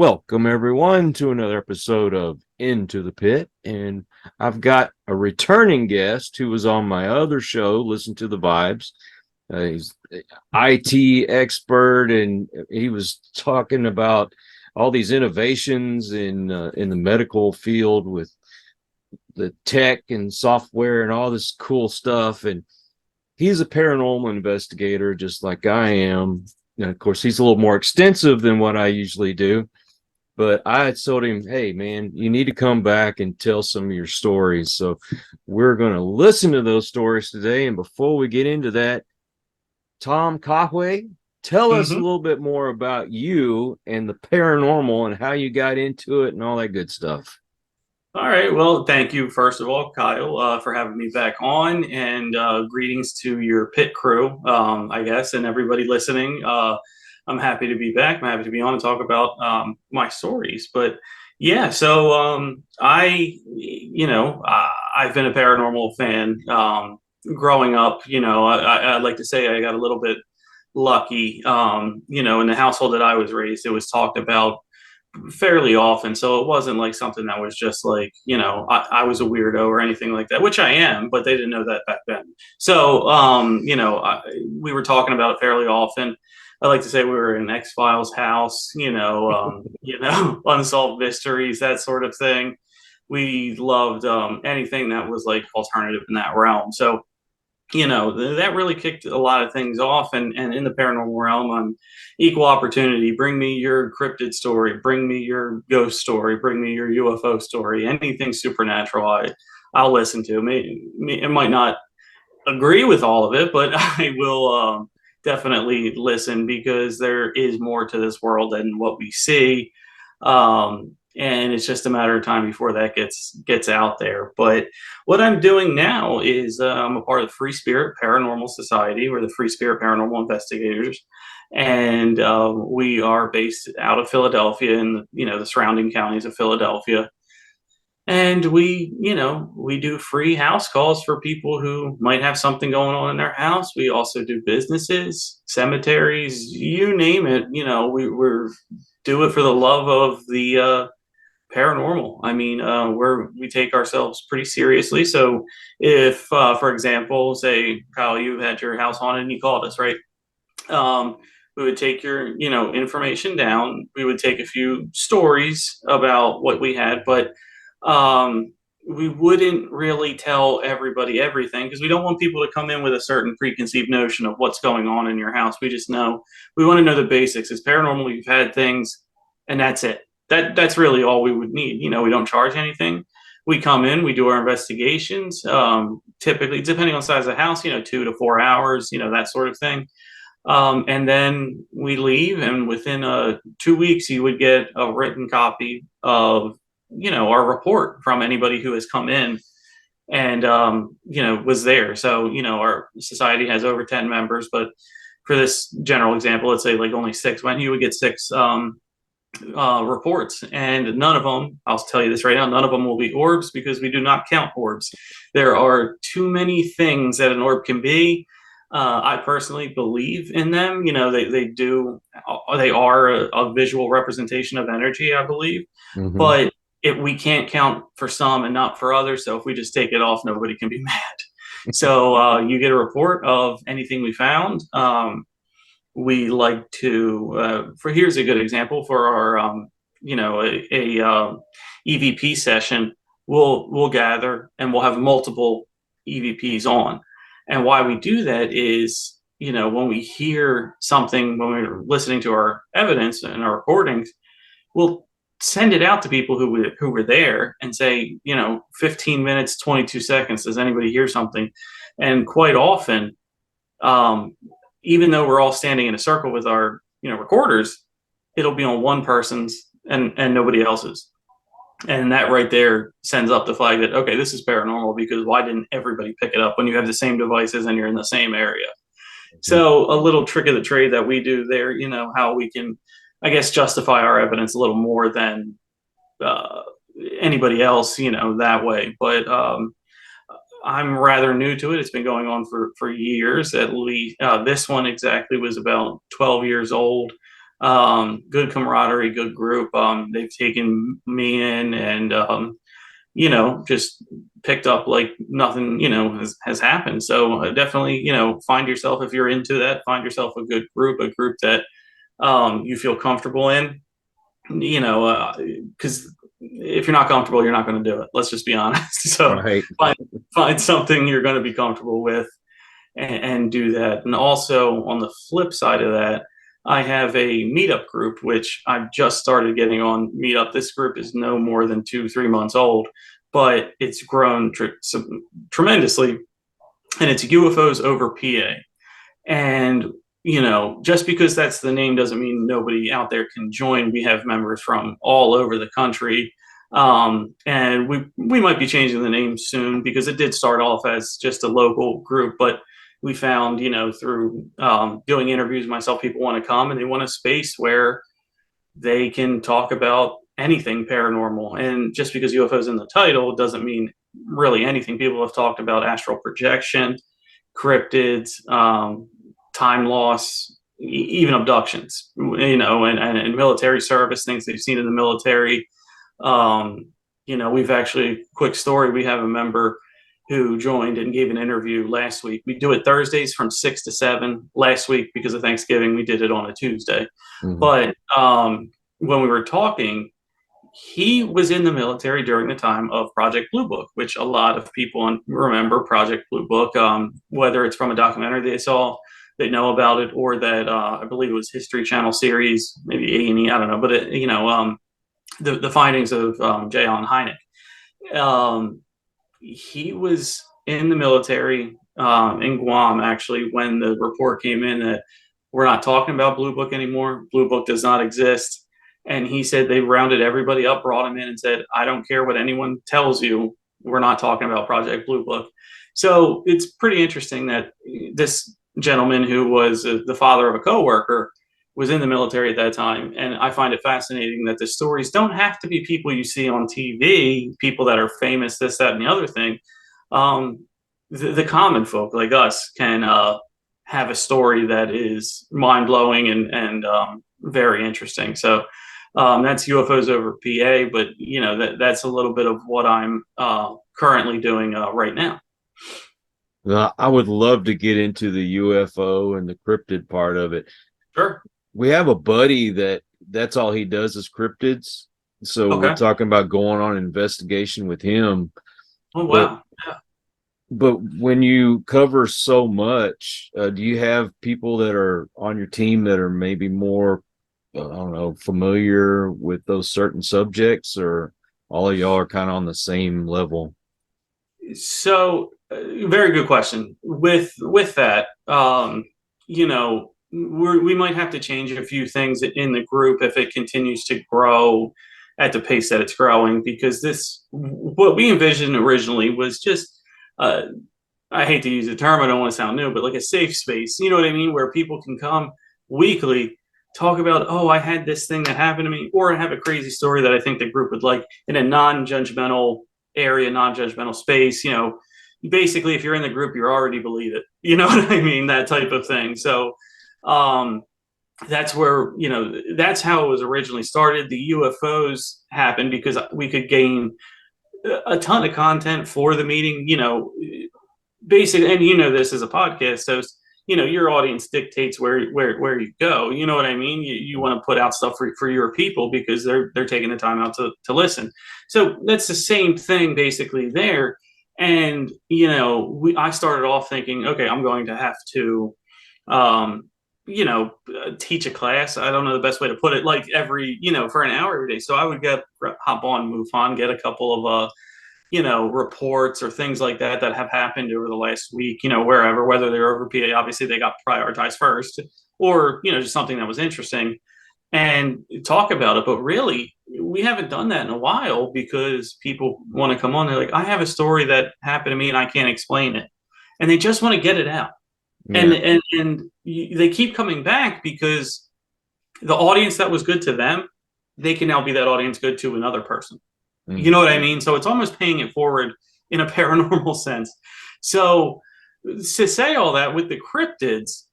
Welcome everyone to another episode of Into the Pit, and I've got a returning guest who was on my other show, Listen to the Vibes. He's an IT expert, and he was talking about all these innovations in the medical field with the tech and software and all this cool stuff. And he's a paranormal investigator, just like I am. And of course, he's a little more extensive than what I usually do. But I told him, hey, man, you need to come back and tell some of your stories. So we're going to listen to those stories today. And before we get into that, Tom Cochway, tell us a hmm little bit more about you and the paranormal and how you got into it and all that good stuff. All right. Well, thank you, first of all, Kyle, for having me back on, and greetings to your pit crew, I guess, and everybody listening. I'm happy to be back. I'm happy to be on and talk about my stories. But yeah, so I've been a paranormal fan growing up. I'd like to say I got a little bit lucky. In the household that I was raised, it was talked about fairly often. So it wasn't like something that was just like, I was a weirdo or anything like that, which I am, but they didn't know that back then. So, we were talking about it fairly often. I like to say we were in X-Files house, unsolved mysteries, that sort of thing. We loved anything that was like alternative in that realm. So, that really kicked a lot of things off. And in the paranormal realm, I'm equal opportunity. Bring me your cryptid story, bring me your ghost story, bring me your UFO story, anything supernatural. I'll listen to. It might not agree with all of it, but I will definitely listen, because there is more to this world than what we see. And it's just a matter of time before that gets out there. But what I'm doing now is I'm a part of the Free Spirit Paranormal Society. We're the Free Spirit Paranormal Investigators, and we are based out of Philadelphia and the surrounding counties of Philadelphia. And we do free house calls for people who might have something going on in their house. We also do businesses, cemeteries, you name it. We're do it for the love of the paranormal. I mean, we take ourselves pretty seriously. So if, for example, say Kyle, you had your house haunted and you called us, right? We would take your, information down. We would take a few stories about what we had, but we wouldn't really tell everybody everything, because we don't want people to come in with a certain preconceived notion of what's going on in your house. We want to know the basics. It's paranormal. We've had things, and that's it. That's really all we would need. We don't charge anything. We come in, we do our investigations. Typically, depending on the size of the house, 2 to 4 hours, that sort of thing. And then we leave, and within 2 weeks, you would get a written copy of, our report from anybody who has come in and, was there. So, our society has over 10 members, but for this general example, let's say like only six went, you would get six reports, and none of them, I'll tell you this right now, none of them will be orbs, because we do not count orbs. There are too many things that an orb can be. I personally believe in them. They are a visual representation of energy, I believe. Mm-hmm. But we can't count for some and not for others. So if we just take it off, nobody can be mad. So you get a report of anything we found. We like to, here's a good example for our, EVP session. We'll gather and we'll have multiple EVPs on. And why we do that is, when we hear something, when we're listening to our evidence and our recordings, we'll send it out to people who were there and say, 15 minutes, 22 seconds, does anybody hear something? And quite often, even though we're all standing in a circle with our, recorders, it'll be on one person's and nobody else's. And that right there sends up the flag that, okay, this is paranormal, because why didn't everybody pick it up when you have the same devices and you're in the same area? So a little trick of the trade that we do there, how we can, I guess, justify our evidence a little more than anybody else, that way. But I'm rather new to it. It's been going on for years at least. This one exactly was about 12 years old. Good camaraderie, good group. They've taken me in and just picked up like nothing, has happened. So definitely, find yourself, if you're into that, find yourself a good group, a group that you feel comfortable in, because if you're not comfortable, you're not going to do it. Let's just be honest. So Right. find something you're going to be comfortable with and do that. And also on the flip side of that, I have a meetup group, which I've just started getting on Meetup. This group is no more than 2-3 months old, but it's grown tremendously. And it's UFOs over PA. And, just because that's the name doesn't mean nobody out there can join. We have members from all over the country. And we might be changing the name soon because it did start off as just a local group, but we found, through doing interviews myself, people want to come and they want a space where they can talk about anything paranormal. And just because UFOs in the title doesn't mean really anything. People have talked about astral projection, cryptids, time loss, even abductions, and military service, things they've seen in the military. We've actually, quick story, we have a member who joined and gave an interview last week. We do it Thursdays from 6 to 7. Last week, because of Thanksgiving, we did it on a Tuesday. Mhm. But when we were talking, he was in the military during the time of Project Blue Book, which a lot of people remember Project Blue Book, whether it's from a documentary they saw, they know about it, or that I believe it was History Channel series, maybe A&E, I don't know, but the findings of J. Allen Hynek. He was in the military in Guam, actually, when the report came in that we're not talking about Blue Book anymore. Blue Book does not exist. And he said they rounded everybody up, brought him in and said, I don't care what anyone tells you. We're not talking about Project Blue Book. So it's pretty interesting that this gentleman, who was the father of a coworker, was in the military at that time. And I find it fascinating that the stories don't have to be people you see on TV, people that are famous, this, that, and the other thing. The common folk like us can have a story that is mind-blowing and very interesting. So that's UFOs over PA, but that's a little bit of what I'm currently doing right now. I would love to get into the UFO and the cryptid part of it. Sure. We have a buddy that's all he does is cryptids. So Okay. we're talking about going on an investigation with him. Oh, wow. Yeah. But when you cover so much, do you have people that are on your team that are maybe more, I don't know, familiar with those certain subjects, or all of y'all are kind of on the same level? So, very good question. With that, we might have to change a few things in the group if it continues to grow at the pace that it's growing, because what we envisioned originally was just, I hate to use the term, I don't want to sound new, but like a safe space, you know what I mean, where people can come weekly, talk about, oh, I had this thing that happened to me, or I have a crazy story that I think the group would like, in a non-judgmental area, non-judgmental space. Basically, if you're in the group, you already believe it, you know what I mean, that type of thing. So that's where, that's how it was originally started. The UFOs happened because we could gain a ton of content for the meeting, basically. And this is a podcast host, your audience dictates where you go, you know what I mean. You want to put out stuff for your people because they're taking the time out to listen. So that's the same thing basically there. And I started off thinking, okay, I'm going to have to teach a class. I don't know the best way to put it, like every, for an hour every day. So I would hop on MUFON, get a couple of reports or things like that have happened over the last week, wherever, whether they're over PA, obviously they got prioritized first, or, just something that was interesting, and talk about it. But really, we haven't done that in a while because people want to come on. They're like, I have a story that happened to me and I can't explain it. And they just want to get it out. Yeah. And they keep coming back because the audience that was good to them, they can now be that audience good to another person. Mm-hmm. You know what I mean? So it's almost paying it forward in a paranormal sense. So to say all that with the cryptids,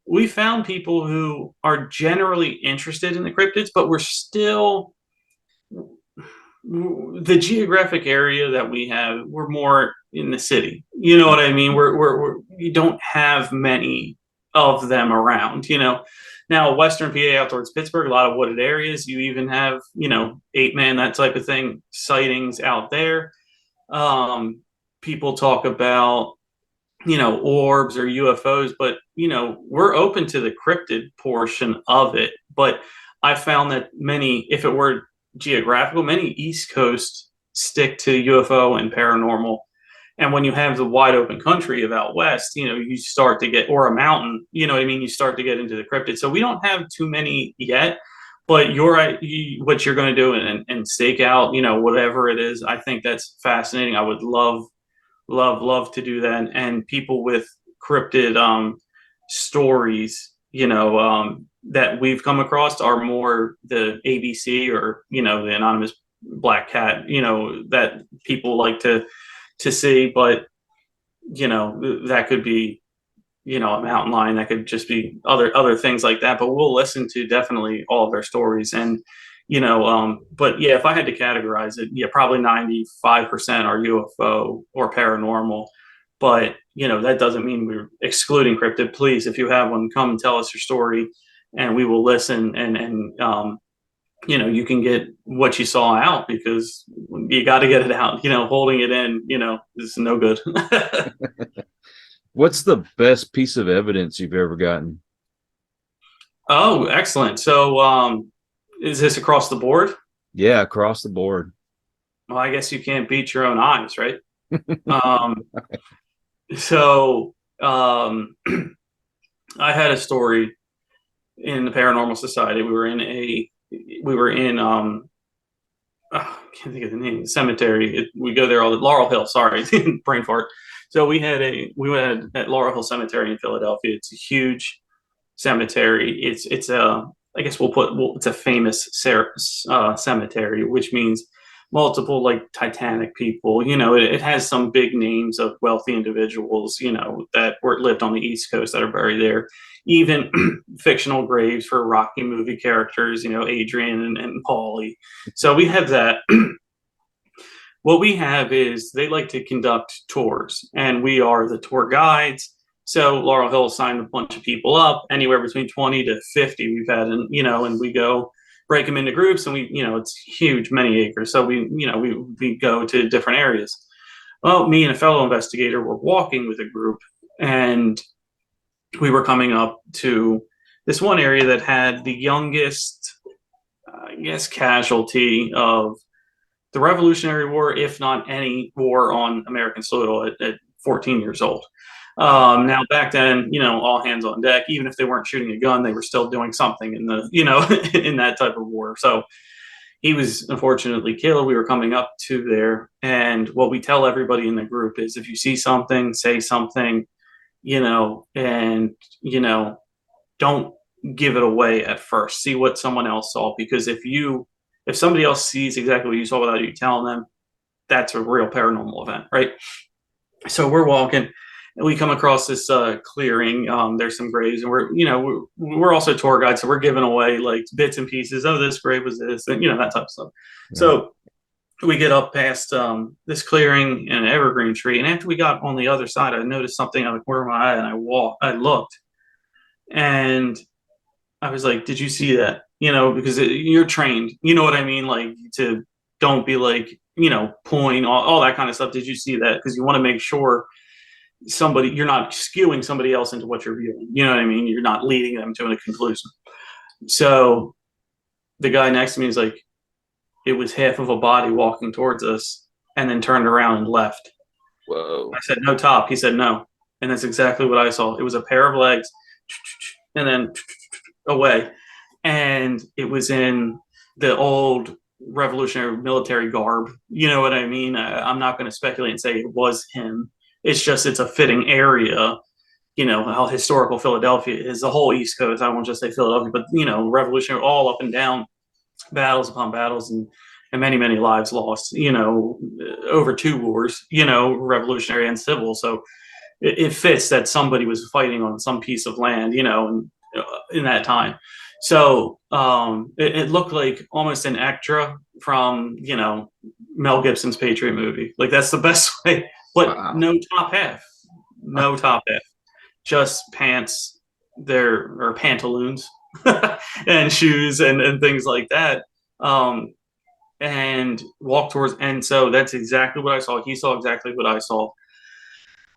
We found people who are generally interested in the cryptids, but we're still the geographic area that we have. We're more in the city. You know what I mean? You don't have many of them around. Now Western PA out towards Pittsburgh, a lot of wooded areas. You even have 8 Man, that type of thing, sightings out there. People talk about orbs or UFOs, but we're open to the cryptid portion of it. But I found that if it were geographical, many East Coast stick to UFO and paranormal. And when you have the wide open country of out west, you start to get, or a mountain, you know what I mean? You start to get into the cryptid. So we don't have too many yet, but what you're going to do and stake out, whatever it is. I think that's fascinating. I would love to do that. And people with cryptid stories that we've come across are more the ABC or the anonymous black cat that people like to see. But that could be a mountain lion, that could just be other things like that. But we'll listen to definitely all of their stories. And but yeah, if I had to categorize it, yeah, probably 95% are UFO or paranormal. But that doesn't mean we're excluding cryptid. Please, if you have one, come and tell us your story, and we will listen. And you can get what you saw out, because you got to get it out. Holding it in, is no good. What's the best piece of evidence you've ever gotten? Oh, excellent. So, is this across the board? Yeah, across the board. Well, I guess you can't beat your own eyes, right? um, so I had a story in the Paranormal Society. We were in I can't think of the name, cemetery. We go there all the Laurel Hill. Sorry, brain fart. So we went at Laurel Hill Cemetery in Philadelphia. It's a huge cemetery. It's a I guess it's a famous cemetery, which means multiple like Titanic people. It has some big names of wealthy individuals, that lived on the East Coast that are buried there. Even fictional graves for Rocky movie characters, Adrian and Paulie. So we have that. What we have is they like to conduct tours, and we are the tour guides. So Laurel Hill signed a bunch of people up, anywhere between 20 to 50 we've had, and we go break them into groups, and it's huge, many acres. So we go to different areas. Well, me and a fellow investigator were walking with a group, and we were coming up to this one area that had the youngest, I guess, casualty of the Revolutionary War, if not any war on American soil, at 14 years old. Now back then, all hands on deck. Even if they weren't shooting a gun, they were still doing something in the, in that type of war. So he was unfortunately killed. We were coming up to there, and what we tell everybody in the group is, if you see something, say something, and don't give it away at first. See what someone else saw, because if somebody else sees exactly what you saw without you telling them, that's a real paranormal event, right? So we're walking, and we come across this clearing. There's some graves, and we're also tour guides, so we're giving away like bits and pieces. Oh, this grave was this, and that type of stuff. Yeah. So we get up past this clearing and an evergreen tree, and after we got on the other side, I noticed something out of the corner of my eye, and I looked, and I was like, "Did you see that?" Because you're trained, you know what I mean, like, to don't be like, pulling all that kind of stuff. Did you see that? Because you want to make sure you're not skewing somebody else into what you're viewing. You know what I mean? You're not leading them to a conclusion. So the guy next to me is like, it was half of a body walking towards us and then turned around and left. Whoa. I said, no top. He said, no. And that's exactly what I saw. It was a pair of legs and then away. And it was in the old Revolutionary military garb. You know what I mean? I'm not going to speculate and say it was him. It's a fitting area. How historical Philadelphia is, the whole East Coast. I won't just say Philadelphia, but, Revolutionary, all up and down, battles upon battles, and many, many lives lost, over 2 wars, Revolutionary and civil. So it fits that somebody was fighting on some piece of land, in that time. So it looked like almost an extra from, Mel Gibson's Patriot movie. Like that's the best way, but Wow. no top half, no top half, just pants, there or pantaloons and shoes and things like that. Um, and walk towards, and so that's exactly what I saw. He saw exactly what I saw.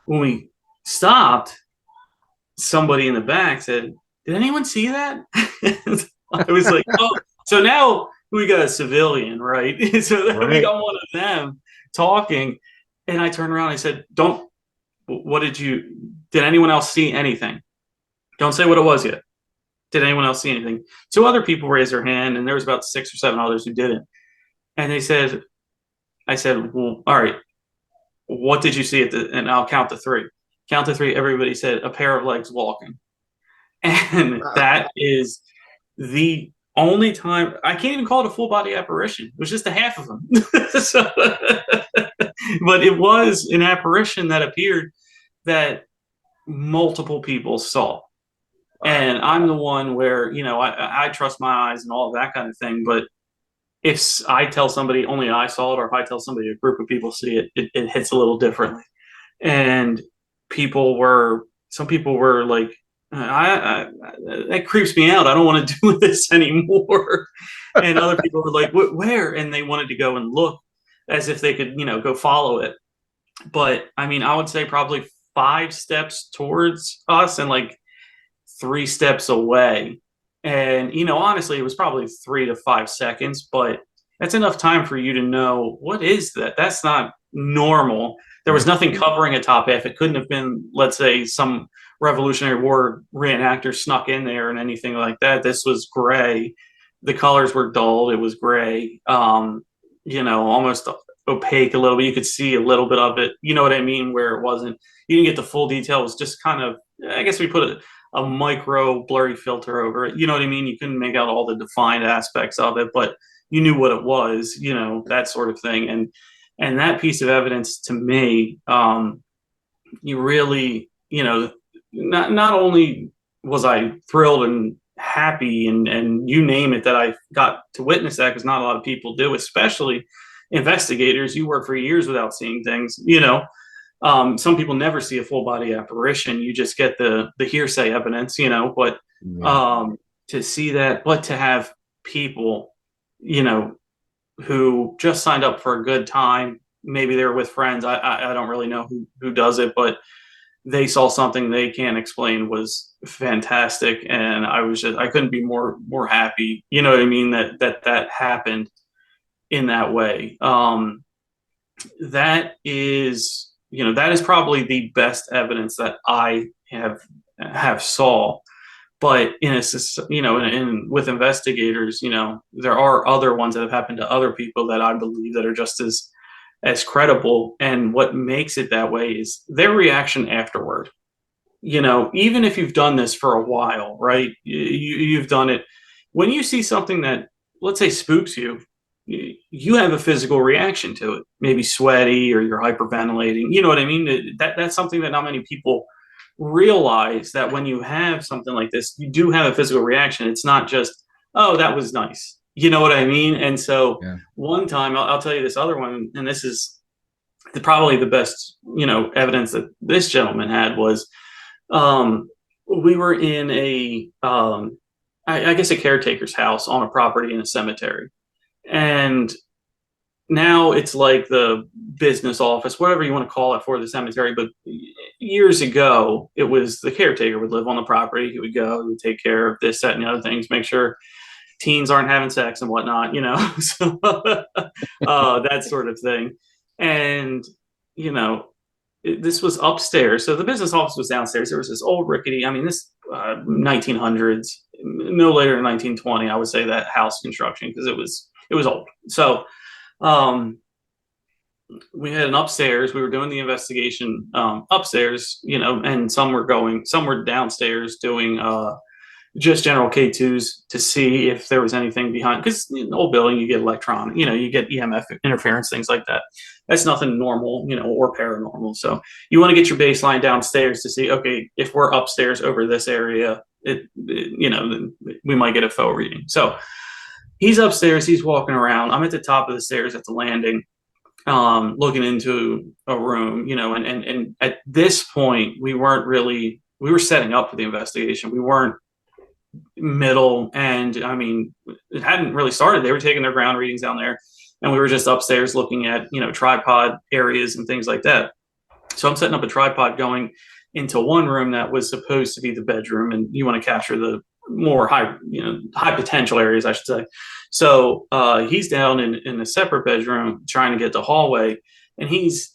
When we stopped, somebody in the back said, "Did anyone see that?" I was like, "Oh, so now we got a civilian, right?" So then we Right. got one of them talking, and I turned around and I said, "Don't. What did you? Did anyone else see anything? Don't say what it was yet. Did anyone else see anything?" Two other people raised their hand, and there was about 6 or 7 others who didn't. And they said, "I said, well, all right. What did you see at the?" And I'll count to three. Count to three. Everybody said a pair of legs walking. And that is the only time I can't even call it a full body apparition. It was just a half of them. So, but it was an apparition that appeared that multiple people saw. Wow. And I'm the one where, I trust my eyes and all of that kind of thing. But if I tell somebody only I saw it, or if I tell somebody a group of people see it, it hits a little differently. And some people were like, that creeps me out. I don't want to do this anymore. And other people were like, where? And they wanted to go and look as if they could, go follow it. But I mean, I would say probably 5 steps towards us and like 3 steps away. And, honestly, it was probably 3 to 5 seconds, but that's enough time for you to know, what is that? That's not normal. There was Right. nothing covering a top half. It couldn't have been, let's say, some Revolutionary War reenactor snuck in there and anything like that. This was gray. The colors were dulled. It was gray, almost opaque a little bit. You could see a little bit of it. You know what I mean? Where it wasn't, you didn't get the full detail. It was just kind of, I guess we put a micro blurry filter over it. You know what I mean? You couldn't make out all the defined aspects of it, but you knew what it was, that sort of thing. And that piece of evidence to me, you really, not only was I thrilled and happy and you name it that I got to witness that, because not a lot of people do, especially investigators. You work for years without seeing things, some people never see a full body apparition. You just get the hearsay evidence, but Yeah. to see that, but to have people, who just signed up for a good time, maybe they were with friends. I don't really know who does it, but they saw something they can't explain, was fantastic. And I couldn't be more happy. You know what I mean? That happened in that way. That is, that is probably the best evidence that I have saw. But with investigators, there are other ones that have happened to other people that I believe that are just as credible. And what makes it that way is their reaction afterward. Even if you've done this for a while, right? You've done it. When you see something that, let's say, spooks you, you have a physical reaction to it, maybe sweaty, or you're hyperventilating. You know what I mean? That's something that not many people realize, that when you have something like this, you do have a physical reaction. It's not just, oh, that was nice. You know what I mean? And so Yeah. one time, I'll tell you this other one, and this is probably the best, evidence that this gentleman had was, we were in I guess a caretaker's house on a property in a cemetery. And now it's like the business office, whatever you want to call it, for the cemetery. But years ago, it was the caretaker would live on the property. He would go, he would take care of this, that, and the other things, make sure teens aren't having sex and whatnot, so that sort of thing. And, this was upstairs. So the business office was downstairs. There was this old rickety, I mean, this 1900s, no later than 1920, I would say, that house construction, because it was old. So we had an upstairs. We were doing the investigation upstairs, and some were downstairs doing just general K2s to see if there was anything behind. Because in the old building, you get electronic, you get EMF interference, things like that. That's nothing normal, or paranormal. So you want to get your baseline downstairs to see, okay, if we're upstairs over this area, we might get a faux reading. So he's upstairs, he's walking around. I'm at the top of the stairs at the landing, looking into a room, and at this point, we were setting up for the investigation. We weren't middle, and I mean, it hadn't really started. They were taking their ground readings down there, and we were just upstairs looking at, tripod areas and things like that. So I'm setting up a tripod going into one room that was supposed to be the bedroom, and you want to capture the more high potential areas, I should say. So he's down in a separate bedroom trying to get the hallway, and he's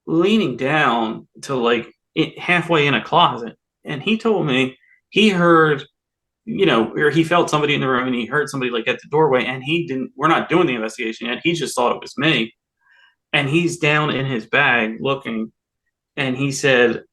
leaning down to like halfway in a closet. And he told me he heard, or he felt somebody in the room, and he heard somebody like at the doorway, and we're not doing the investigation yet. He just thought it was me. And he's down in his bag looking, and he said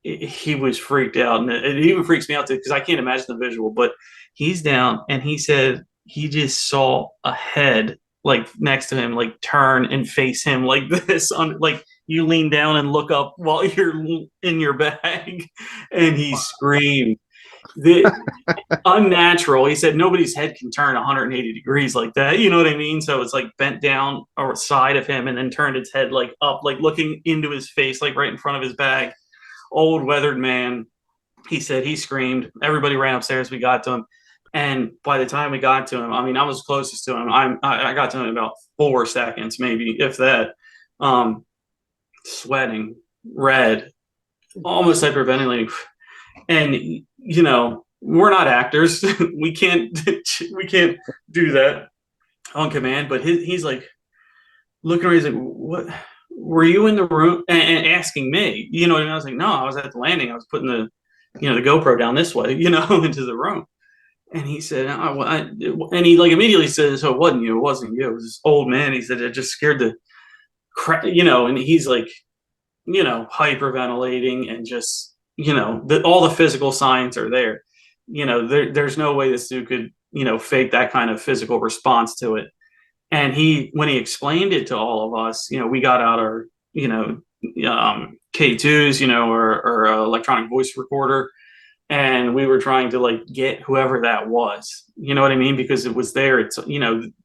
he was freaked out. And it even freaks me out too, because I can't imagine the visual, but he's down, and he said he just saw a head like next to him, like turn and face him like this, on like you lean down and look up while you're in your bag. And he screamed. Unnatural. He said nobody's head can turn 180 degrees like that. You know what I mean? So it's like bent down or side of him and then turned its head like up, like looking into his face, like right in front of his bag. Old weathered man. He said he screamed. Everybody ran upstairs. We got to him. And by the time we got to him, I mean, I was closest to him. I got to him in about 4 seconds, maybe, if that. Sweating, red, almost hyperventilating. And, we're not actors. we can't do that on command. But he's like looking around. He's like, "What? Were you in the room?" And asking me. You know what I mean? I was like, "No, I was at the landing. I was putting the GoPro down this way, into the room." And he said, and he like immediately said, "So it wasn't you. It wasn't you. It was this old man." He said it just scared the crap, And he's like, hyperventilating and just, all the physical signs are there. There's no way this dude could, fake that kind of physical response to it. And when he explained it to all of us, we got out our, K2s, or electronic voice recorder. And we were trying to like get whoever that was, you know what I mean? Because it was there. It's,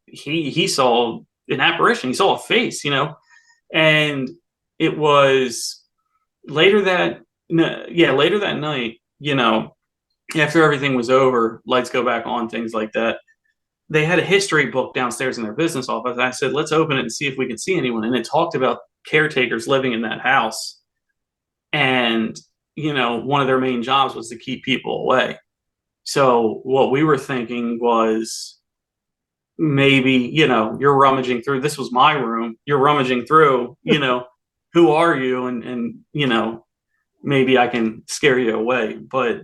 he saw an apparition. He saw a face, and it was later that night, after everything was over, lights go back on, things like that. They had a history book downstairs in their business office. I said, let's open it and see if we can see anyone. And it talked about caretakers living in that house. And, one of their main jobs was to keep people away. So what we were thinking was maybe, you're rummaging through. This was my room. You're rummaging through, who are you? And, maybe I can scare you away. But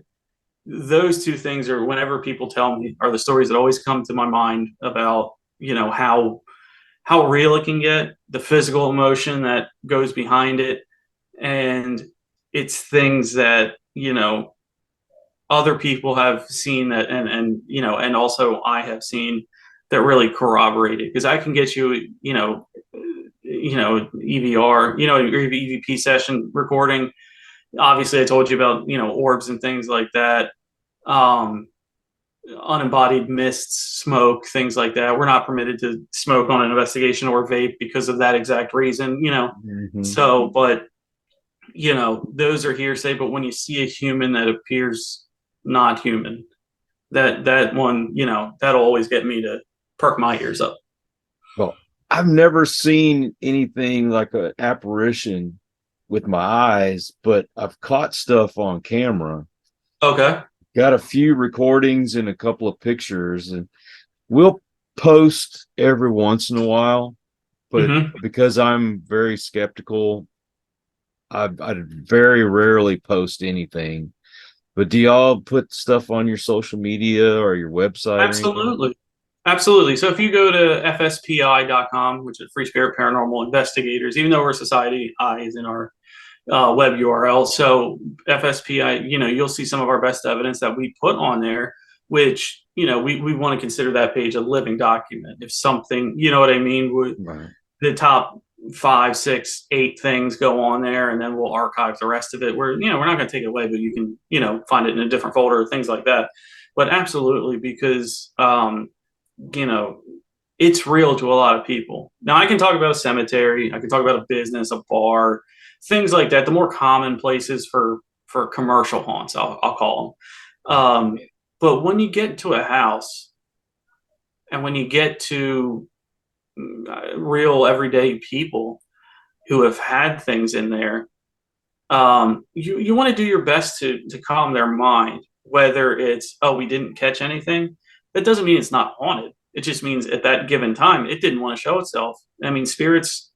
those two things are, whenever people tell me, are the stories that always come to my mind about, how real it can get, the physical emotion that goes behind it. And it's things that, other people have seen that, and also I have seen that really corroborate it. Because I can get you, EVR, or EVP session recording. Obviously, I told you about, orbs and things like that. Unembodied mists, smoke, things like that. We're not permitted to smoke on an investigation or vape because of that exact reason, Mm-hmm. So, but, those are hearsay. But when you see a human that appears not human, that one, that'll always get me to perk my ears up. Well, I've never seen anything like an apparition with my eyes, but I've caught stuff on camera. Okay. Got a few recordings and a couple of pictures, and we'll post every once in a while. But because I'm very skeptical, I very rarely post anything. But do y'all put stuff on your social media or your website? Absolutely. Absolutely. So if you go to fspi.com, which is Free Spirit Paranormal Investigators, even though we're Society, I is in our web URL. So FSPI, you'll see some of our best evidence that we put on there, which, we want to consider that page a living document. If something, you know what I mean? Right. the top 5, 6, 8 things go on there, and then we'll archive the rest of it. We're not going to take it away, but you can find it in a different folder, things like that. But absolutely, because you know it's real to a lot of people. Now I can talk about a cemetery, I can talk about a business, a bar, things like that. The more common places for commercial haunts, I'll call them. But when you get to a house, and when you get to real everyday people who have had things in there, you want to do your best to calm their mind. Whether it's, oh, we didn't catch anything, that doesn't mean it's not haunted. It just means at that given time it didn't want to show itself. I mean, spirits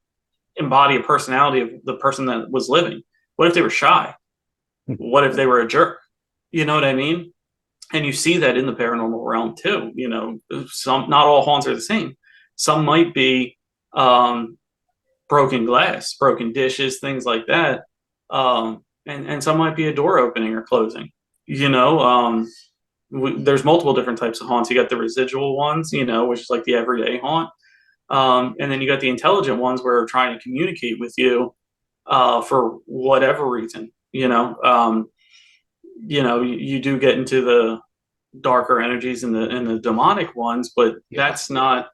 embody a personality of the person that was living. What if they were shy? What if they were a jerk? You know what I mean? And you see that in the paranormal realm too. Not all haunts are the same. Some might be broken glass, broken dishes, things like that. And some might be a door opening or closing. There's multiple different types of haunts. You got the residual ones, which is like the everyday haunt. And then you got the intelligent ones where they're trying to communicate with you for whatever reason. You do get into the darker energies and the demonic ones, but that's where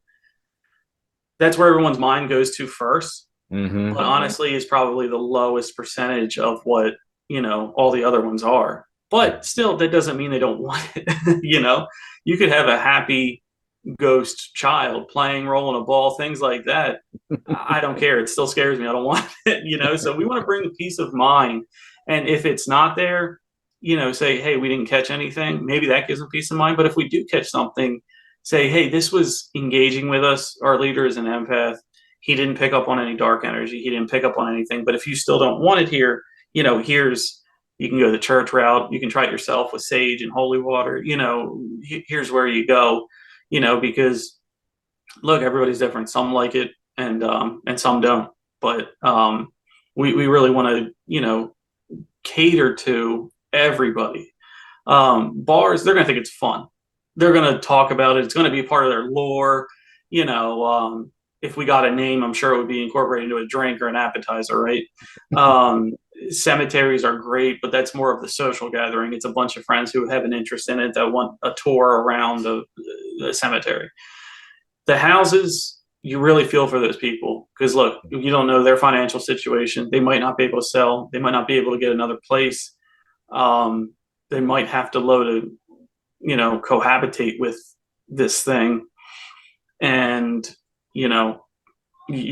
everyone's mind goes to first. Mm-hmm. But honestly, is probably the lowest percentage of what all the other ones are. But still, that doesn't mean they don't want it. You could have a happy ghost child playing, rolling a ball, things like that. I don't care. It still scares me. I don't want it. So we want to bring peace of mind. And if it's not there, say, hey, we didn't catch anything. Maybe that gives them peace of mind. But if we do catch something, say, hey, this was engaging with us. Our leader is an empath. He didn't pick up on any dark energy. He didn't pick up on anything. But if you still don't want it here, you can go the church route. You can try it yourself with sage and holy water. Here's where you go. Because look, everybody's different. Some like it, and some don't. But we really want to cater to everybody. Bars, they're gonna think it's fun. They're gonna talk about it. It's gonna be part of their lore. If we got a name, I'm sure it would be incorporated into a drink or an appetizer, right? Cemeteries are great, but that's more of the social gathering. It's a bunch of friends who have an interest in it that want a tour around the cemetery. The houses, you really feel for those people because look, you don't know their financial situation. They might not be able to sell. They might not be able to get another place. They might have to cohabitate with this thing, and you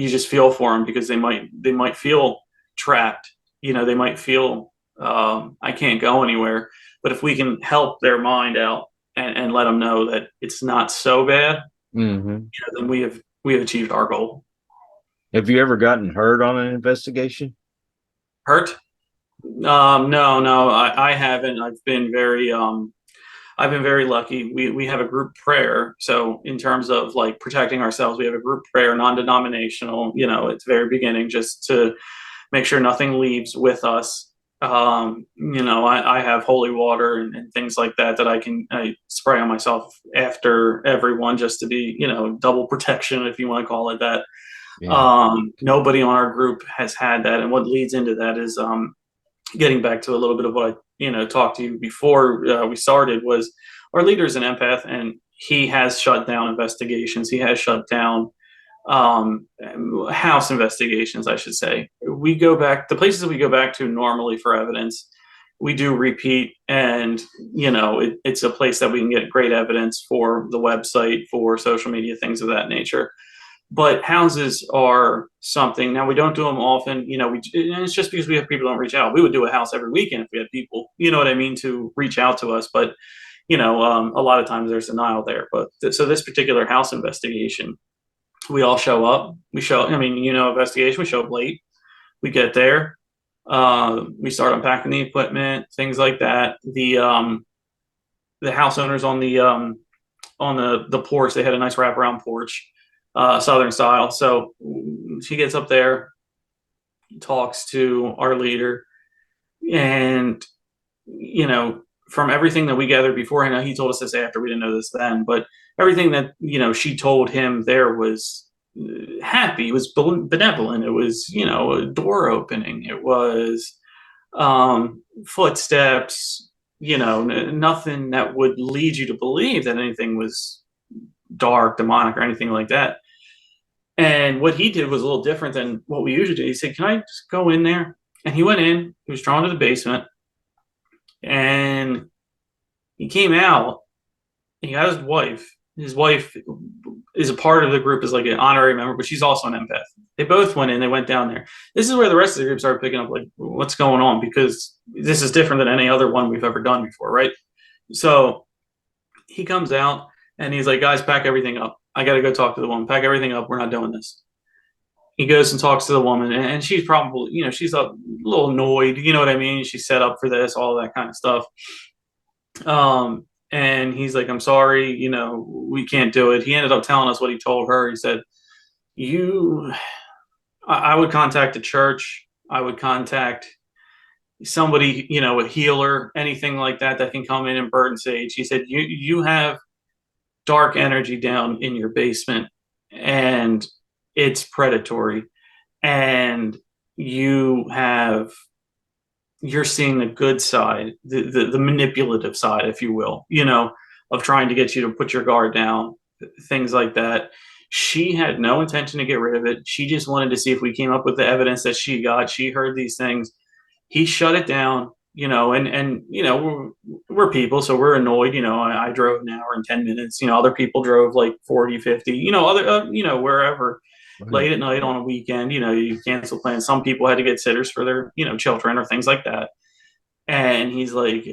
just feel for them because they might feel trapped. They might feel I can't go anywhere. But if we can help their mind out and let them know that it's not so bad, Mm-hmm. then we have achieved our goal. Have you ever gotten hurt on an investigation? Hurt? No, I haven't. I've been very lucky. We have a group prayer. So in terms of like protecting ourselves, we have a group prayer, non-denominational, it's very beginning just to make sure nothing leaves with us. I have holy water and things like that I spray on myself after everyone just to be, double protection, if you want to call it that. Yeah. Nobody on our group has had that. And what leads into that is getting back to a little bit of what I talked to you before we started was our leader's an empath, and he has shut down investigations. He has shut down house investigations, I should say. We go back, the places that we go back to normally for evidence, we do repeat, and it's a place that we can get great evidence for the website, for social media, things of that nature. But houses are something, now we don't do them often, and it's just because we have people don't reach out. We would do a house every weekend if we had people, to reach out to us. But a lot of times there's denial there. But so this particular house investigation, we all show up. Investigation, we show up late. We get there. We start unpacking the equipment, things like that. The house owners on the porch, they had a nice wraparound porch, Southern style. So she gets up there, talks to our leader, and from everything that we gathered beforehand, now he told us this after, we didn't know this then, but everything that she told him there was happy. It was benevolent. It was, a door opening. It was footsteps, nothing that would lead you to believe that anything was dark, demonic, or anything like that. And what he did was a little different than what we usually do. He said, "Can I just go in there?" And he went in. He was drawn to the basement, and he came out. He got his wife. His wife is a part of the group as like an honorary member, but she's also an empath. They both went in. They went down there. This is where the rest of the group started picking up, like, what's going on, because this is different than any other one we've ever done before, right? So he comes out and he's like, "Guys, pack everything up. I got to go talk to the woman. Pack everything up. We're not doing this." He goes and talks to the woman, and she's probably, she's a little annoyed. You know what I mean? She's set up for this, all that kind of stuff. And he's like, "I'm sorry, we can't do it." He ended up telling us what he told her. He said, I would contact a church. I would contact somebody, a healer, anything like that that can come in and burn sage. He said, you have dark energy down in your basement, and it's predatory, and you're seeing the good side, the manipulative side, if you will, of trying to get you to put your guard down, things like that. She had no intention to get rid of it. She just wanted to see if we came up with the evidence that she got. She heard these things. He shut it down, and we're people, so we're annoyed. I drove an hour and 10 minutes. Other people drove like 40, 50, wherever. Right. Late at night on a weekend, you cancel plans. Some people had to get sitters for their, children or things like that. And he's like,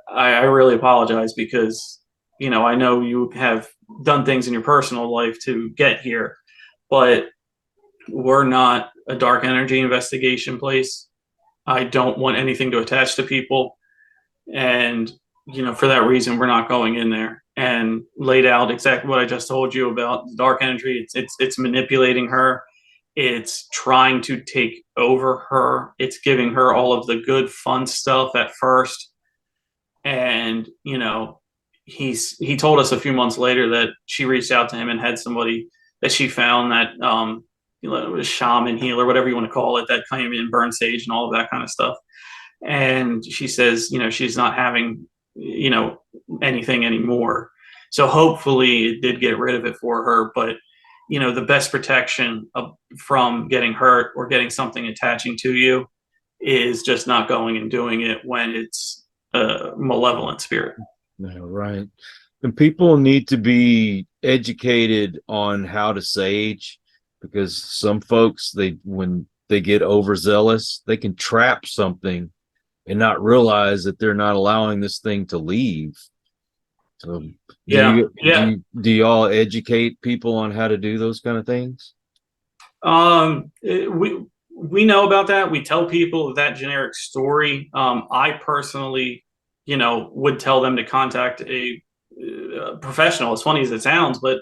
I really apologize because, I know you have done things in your personal life to get here, but we're not a dark energy investigation place. I don't want anything to attach to people. And, for that reason, we're not going in there. And laid out exactly what I just told you about dark energy. It's manipulating her. It's trying to take over her. It's giving her all of the good, fun stuff at first. And, he told us a few months later that she reached out to him and had somebody that she found that, shaman, healer, whatever you want to call it, that came in, burn sage and all of that kind of stuff. And she says, she's not having, anything anymore. So hopefully it did get rid of it for her. But, the best protection from getting hurt or getting something attaching to you is just not going and doing it when it's a malevolent spirit. Yeah, right. And people need to be educated on how to sage, because some folks, when they get overzealous, they can trap something and not realize that they're not allowing this thing to leave. So do y'all educate people on how to do those kind of things? We know about that. We tell people that generic story. I personally, would tell them to contact a professional, as funny as it sounds, but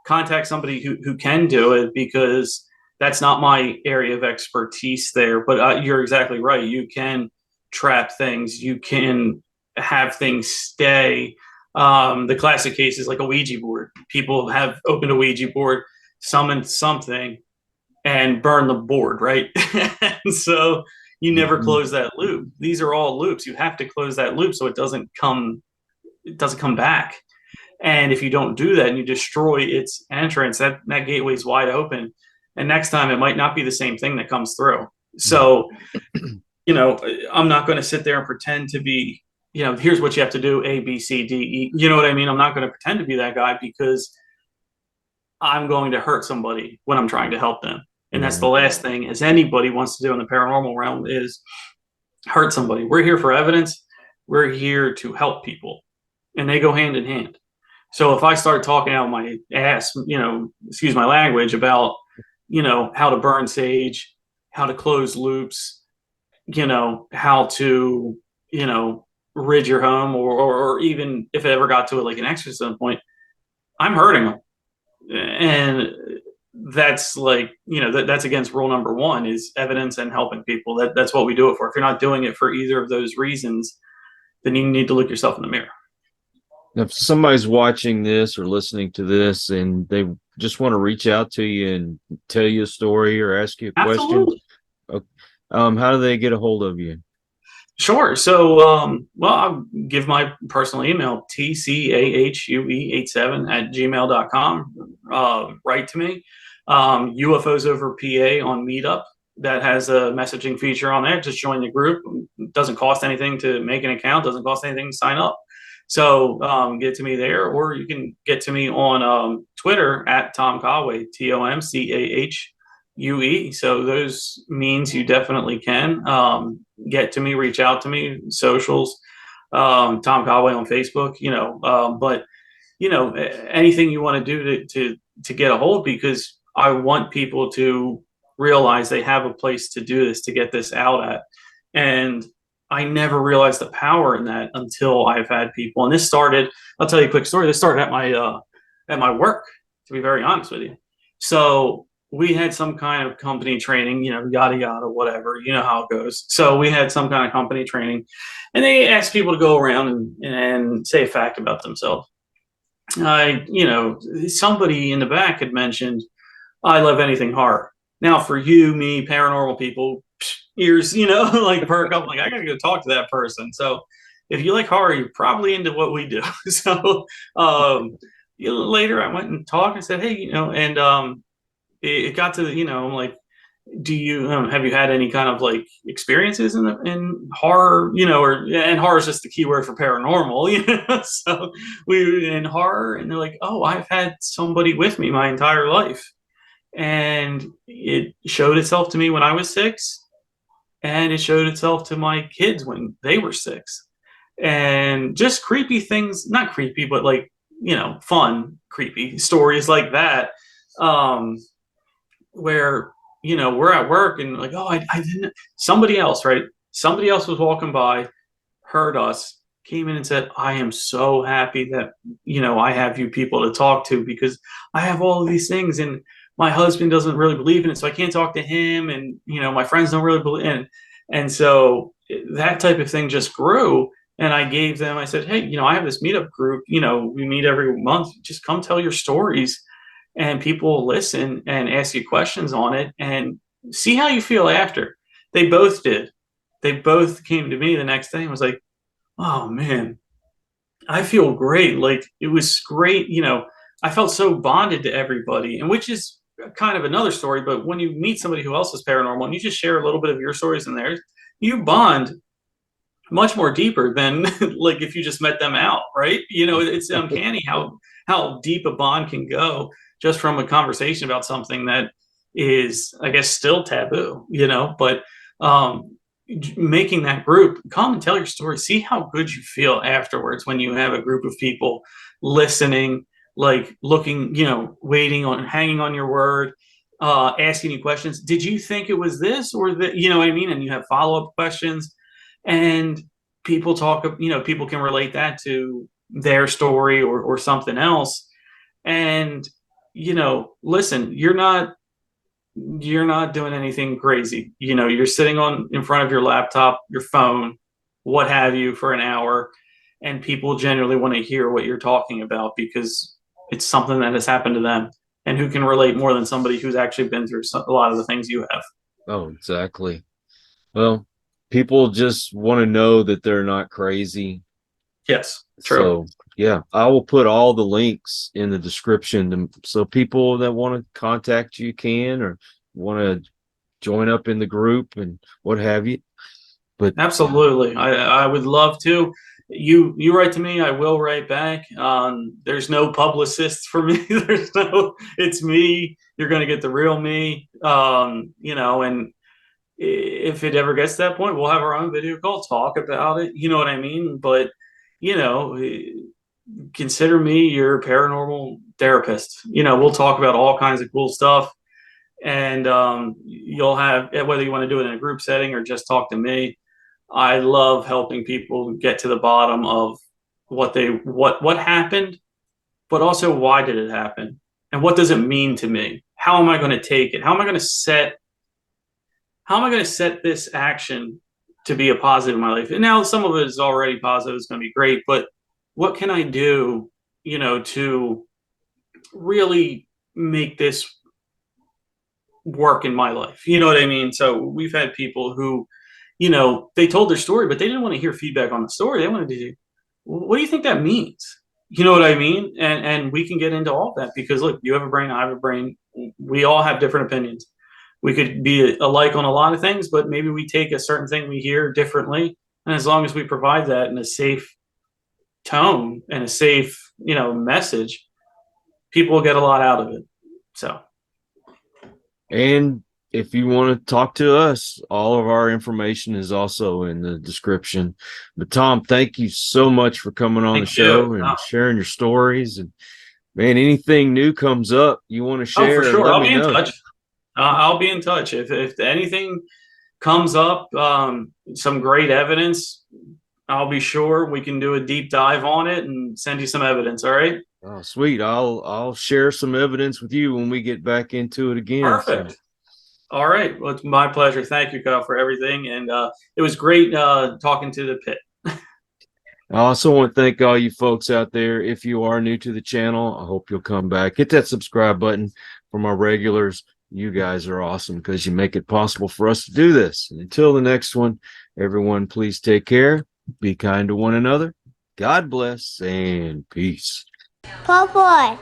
contact somebody who can do it, because that's not my area of expertise there. But you're exactly right. You can trap things. You can have things stay. The classic case is like a Ouija board. People have opened a Ouija board, summoned something, and burn the board, right? And so you never close that loop. These are all loops. You have to close that loop so it doesn't come back. And if you don't do that and you destroy its entrance, that gateway is wide open. And next time it might not be the same thing that comes through. So, I'm not going to sit there and pretend to be, here's what you have to do, A, B, C, D, E. You know what I mean? I'm not going to pretend to be that guy, because I'm going to hurt somebody when I'm trying to help them. And that's the last thing as anybody wants to do in the paranormal realm, is hurt somebody. We're here for evidence. We're here to help people, and they go hand in hand. So if I start talking out my ass, excuse my language, about, how to burn sage, how to close loops, how to, rid your home, or even if it ever got to it, like an exorcism point, I'm hurting them. And that's like, that's against rule number one, is evidence and helping people. That's what we do it for. If you're not doing it for either of those reasons, then you need to look yourself in the mirror. If somebody's watching this or listening to this and they just want to reach out to you and tell you a story or ask you a question, Absolutely. uh, how do they get a hold of you? Sure. So, well, I'll give my personal email, tcahure87 at gmail.com. Write to me. UFOs over PA on Meetup. That has a messaging feature on there. Just join the group. It doesn't cost anything to make an account. Doesn't cost anything to sign up. So get to me there, or you can get to me on Twitter at Tom Conway, TomCahue. So those means you definitely can get to me, reach out to me, socials, Tom Conway on Facebook, but anything you want to do to get a hold, because I want people to realize they have a place to do this, to get this out at. And I never realized the power in that until I've had people. And this started, I'll tell you a quick story. This started at my work, to be very honest with you. So we had some kind of company training, yada yada, whatever, you know how it goes. So we had some kind of company training, and they asked people to go around and say a fact about themselves. Somebody in the back had mentioned, I love anything horror. Now, for you, me, paranormal people, ears, like perk up, like I gotta go talk to that person. So, if you like horror, you're probably into what we do. So, later I went and talked and said, hey, and it got to I'm like, do you have you had any kind of like experiences in horror, and horror is just the key word for paranormal, so we were in horror, and they're like, oh, I've had somebody with me my entire life, and it showed itself to me when I was 6, and it showed itself to my kids when they were 6, and just creepy things, not creepy, but like, fun creepy stories like that, where we're at work and like, oh, I didn't, somebody else, right, somebody else was walking by, heard us, came in and said, I am so happy that I have you people to talk to, because I have all of these things, and my husband doesn't really believe in it, so I can't talk to him, and my friends don't really believe in it. And so that type of thing just grew. And I said, hey, I have this meetup group, we meet every month, just come tell your stories, and people listen and ask you questions on it and see how you feel after. They both did. They both came to me the next day and was like, oh man, I feel great. Like, it was great. I felt so bonded to everybody, and which is kind of another story. But when you meet somebody who else is paranormal and you just share a little bit of your stories in theirs, you bond much more deeper than like if you just met them out, right? It's uncanny how deep a bond can go just from a conversation about something that is, I guess, still taboo, but making that group come and tell your story, see how good you feel afterwards when you have a group of people listening, like looking, waiting on, hanging on your word, asking you questions. Did you think it was this or that? You know what I mean? And you have follow-up questions, and people talk, people can relate that to their story or something else. And listen, you're not doing anything crazy. You're sitting on in front of your laptop, your phone, what have you, for an hour, and people generally want to hear what you're talking about because it's something that has happened to them, and who can relate more than somebody who's actually been through a lot of the things you have. Oh, exactly. Well, people just want to know that they're not crazy. Yes, true. So, yeah, I will put all the links in the description so people that want to contact you can, or want to join up in the group and what have you. But Absolutely. I would love to. You write to me, I will write back. There's no publicists for me. It's me. You're going to get the real me. And if it ever gets to that point, we'll have our own video call, talk about it. You know what I mean? But, you know, consider me your paranormal therapist. We'll talk about all kinds of cool stuff. And you'll have, whether you want to do it in a group setting or just talk to me, I love helping people get to the bottom of what happened, but also why did it happen, and what does it mean to me? How am I going to take it? How am I going to set this action to be a positive in my life? And now some of it is already positive. It's going to be great, but what can I do, to really make this work in my life? You know what I mean? So we've had people who, they told their story, but they didn't want to hear feedback on the story. They wanted to, what do you think that means? You know what I mean? And we can get into all that because look, you have a brain, I have a brain. We all have different opinions. We could be alike on a lot of things, but maybe we take a certain thing we hear differently. And as long as we provide that in a safe tone and a safe, message, people will get a lot out of it. So, And if you want to talk to us, all of our information is also in the description. But Tom, thank you so much for coming on the thank you. show and sharing your stories. And man, anything new comes up you want to Oh, for share, sure. let I'll me be in know. touch. I'll be in touch. If anything comes up, some great evidence, I'll be sure we can do a deep dive on it and send you some evidence. All right. Oh, sweet. I'll share some evidence with you when we get back into it again. So Perfect. All right. Well, it's my pleasure. Thank you, Kyle, for everything. And it was great talking to the pit. I also want to thank all you folks out there. If you are new to the channel, I hope you'll come back. Hit that subscribe button for my regulars. You guys are awesome because you make it possible for us to do this. And until the next one, everyone, please take care. Be kind to one another. God bless and peace. Poor boy.